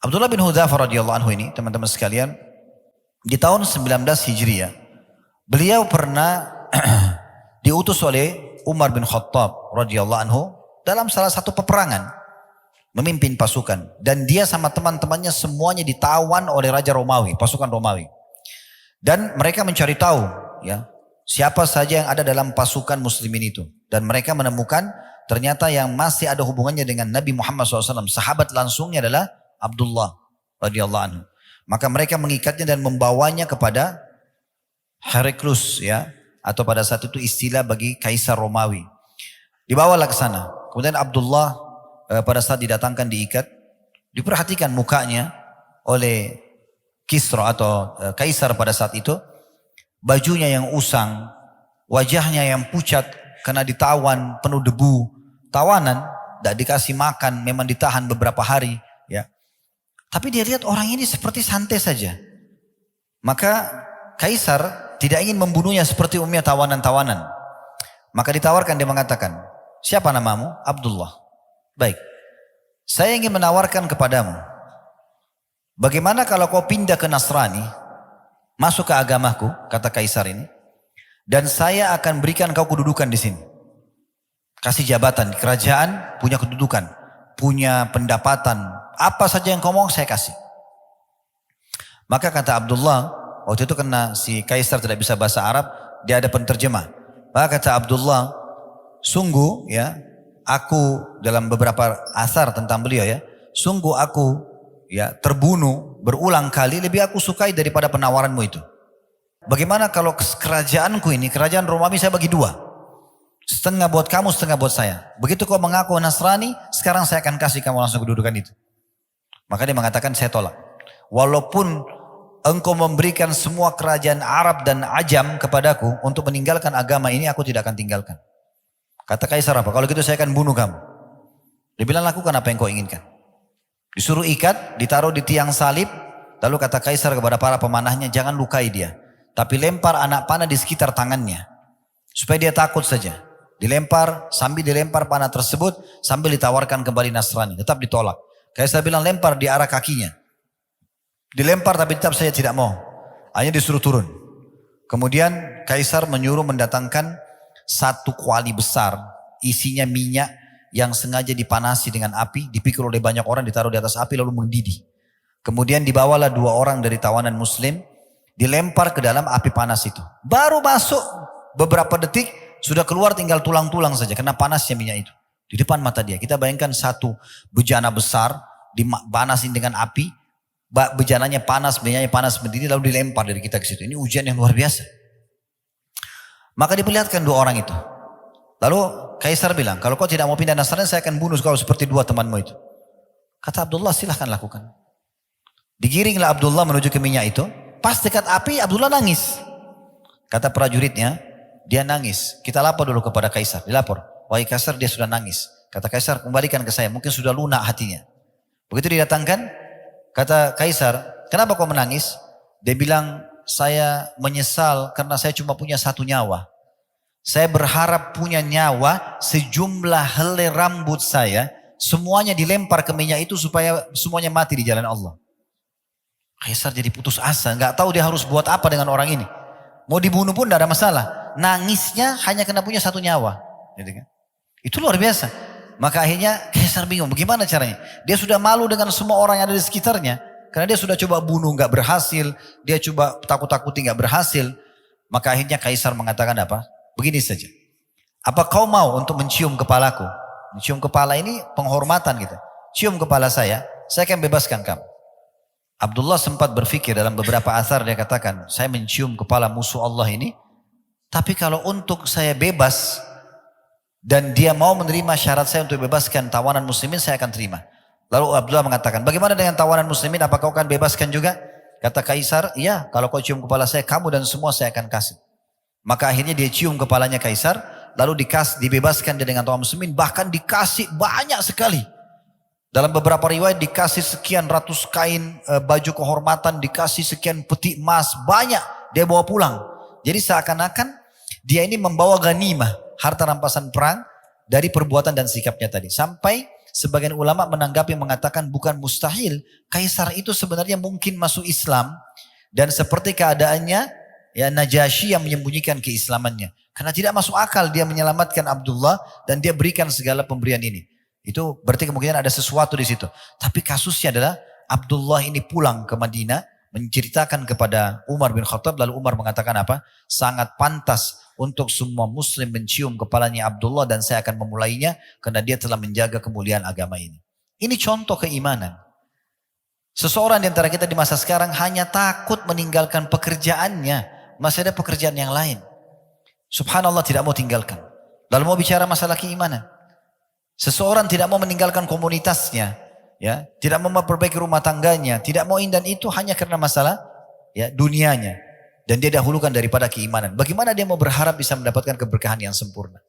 Abdullah bin Hudzafah radhiyallahu anhu ini, teman-teman sekalian, di tahun 19 Hijriah, beliau pernah diutus oleh Umar bin Khattab radhiyallahu anhu dalam salah satu peperangan, memimpin pasukan, dan dia sama teman-temannya semuanya ditawan oleh Raja Romawi, pasukan Romawi. Dan mereka mencari tahu ya, siapa saja yang ada dalam pasukan muslimin itu. Dan mereka menemukan ternyata yang masih ada hubungannya dengan Nabi Muhammad SAW. Sahabat langsungnya adalah Abdullah radhiyallahu anhu. Maka mereka mengikatnya dan membawanya kepada Heraklius ya, atau pada saat itu istilah bagi Kaisar Romawi. Dibawalah ke sana. Kemudian Abdullah pada saat didatangkan diikat, diperhatikan mukanya oleh Kisra atau Kaisar pada saat itu. Bajunya yang usang, wajahnya yang pucat karena ditawan, penuh debu, tawanan, tidak dikasih makan, memang ditahan beberapa hari. Ya. Tapi dia lihat orang ini seperti santai saja. Maka Kaisar tidak ingin membunuhnya seperti umumnya tawanan-tawanan. Maka ditawarkan, dia mengatakan, siapa namamu? Abdullah. Baik, saya ingin menawarkan kepadamu, bagaimana kalau kau pindah ke Nasrani, masuk ke agamaku, kata Kaisar ini, dan saya akan berikan kau kedudukan di sini. Kasih jabatan di kerajaan, punya kedudukan, punya pendapatan, apa saja yang kau mau saya kasih. Maka kata Abdullah, waktu itu karena si Kaisar tidak bisa bahasa Arab, dia ada penterjemah. Maka kata Abdullah, sungguh ya, aku dalam beberapa asar tentang beliau ya, sungguh aku ya terbunuh berulang kali, lebih aku sukai daripada penawaranmu itu. Bagaimana kalau kerajaanku ini, kerajaan Romawi saya bagi dua. Setengah buat kamu, setengah buat saya. Begitu kau mengaku Nasrani, sekarang saya akan kasih kamu langsung kedudukan itu. Maka dia mengatakan, saya tolak. Walaupun engkau memberikan semua kerajaan Arab dan Ajam kepadaku untuk meninggalkan agama ini, aku tidak akan tinggalkan. Kata Kaisar apa? Kalau gitu saya akan bunuh kamu. Dia bilang, lakukan apa yang kau inginkan. Disuruh ikat, ditaruh di tiang salib. Lalu kata Kaisar kepada para pemanahnya, jangan lukai dia. Tapi lempar anak panah di sekitar tangannya. Supaya dia takut saja. Dilempar, sambil dilempar panah tersebut, sambil ditawarkan kembali Nasrani. Tetap ditolak. Kaisar bilang, lempar di arah kakinya. Dilempar tapi tetap saya tidak mau. Hanya disuruh turun. Kemudian Kaisar menyuruh mendatangkan satu kuali besar. Isinya minyak yang sengaja dipanasi dengan api, dipikul oleh banyak orang, ditaruh di atas api lalu mendidih. Kemudian dibawalah dua orang dari tawanan muslim, dilempar ke dalam api panas itu. Baru masuk beberapa detik, sudah keluar tinggal tulang-tulang saja, karena panasnya minyak itu. Di depan mata dia, kita bayangkan satu bejana besar, dipanasin dengan api, bejananya panas, minyaknya panas, mendidih, lalu dilempar dari kita ke situ. Ini ujian yang luar biasa. Maka diperlihatkan dua orang itu. Lalu Kaisar bilang, kalau kau tidak mau pindah Nasrani, saya akan bunuh kau seperti dua temanmu itu. Kata Abdullah, silahkan lakukan. Digiringlah Abdullah menuju ke minyak itu. Pas dekat api, Abdullah nangis. Kata prajuritnya, dia nangis. Kita lapor dulu kepada Kaisar. Dilapor, wahai Kaisar, dia sudah nangis. Kata Kaisar, kembalikan ke saya, mungkin sudah lunak hatinya. Begitu didatangkan, kata Kaisar, kenapa kau menangis? Dia bilang, saya menyesal karena saya cuma punya satu nyawa. Saya berharap punya nyawa, sejumlah helai rambut saya, semuanya dilempar ke minyak itu supaya semuanya mati di jalan Allah. Kaisar jadi putus asa, nggak tahu dia harus buat apa dengan orang ini. Mau dibunuh pun tidak ada masalah. Nangisnya hanya karena punya satu nyawa. Gitu kan? Itu luar biasa. Maka akhirnya Kaisar bingung, bagaimana caranya? Dia sudah malu dengan semua orang yang ada di sekitarnya. Karena dia sudah coba bunuh, nggak berhasil. Dia coba takut-takuti, nggak berhasil. Maka akhirnya Kaisar mengatakan apa? Begini saja. Apa kau mau untuk mencium kepalaku? Mencium kepala ini penghormatan gitu. Cium kepala saya akan bebaskan kamu. Abdullah sempat berpikir dalam beberapa asar, dia katakan, saya mencium kepala musuh Allah ini. Tapi kalau untuk saya bebas, dan dia mau menerima syarat saya untuk bebaskan tawanan muslimin, saya akan terima. Lalu Abdullah mengatakan, bagaimana dengan tawanan muslimin, apa kau akan bebaskan juga? Kata Kaisar, iya, kalau kau cium kepala saya, kamu dan semua saya akan kasih. Maka akhirnya dia cium kepalanya Kaisar, lalu dibebaskan dia dengan tawanan muslimin, bahkan dikasih banyak sekali. Dalam beberapa riwayat dikasih sekian ratus kain baju kehormatan, dikasih sekian peti emas, banyak dia bawa pulang. Jadi seakan-akan dia ini membawa ghanimah, harta rampasan perang dari perbuatan dan sikapnya tadi. Sampai Sebagian ulama menanggapi mengatakan bukan mustahil. Kaisar itu sebenarnya mungkin masuk Islam. Dan seperti keadaannya ya Najasyi yang menyembunyikan keislamannya. Karena tidak masuk akal dia menyelamatkan Abdullah dan dia berikan segala pemberian ini. Itu berarti kemungkinan ada sesuatu di situ. Tapi kasusnya adalah Abdullah ini pulang ke Madinah menceritakan kepada Umar bin Khattab, lalu Umar mengatakan apa? Sangat pantas untuk semua muslim mencium kepalanya Abdullah dan saya akan memulainya karena dia telah menjaga kemuliaan agama ini. Ini contoh keimanan. Seseorang di antara kita di masa sekarang hanya takut meninggalkan pekerjaannya. Masih ada pekerjaan yang lain. Subhanallah tidak mau tinggalkan. Lalu mau bicara masalah keimanan. Seseorang tidak mau meninggalkan komunitasnya. Ya, tidak mau memperbaiki rumah tangganya. Tidak mau ini dan itu hanya karena masalah ya, dunianya. Dan dia dahulukan daripada keimanan. Bagaimana dia mau berharap bisa mendapatkan keberkahan yang sempurna?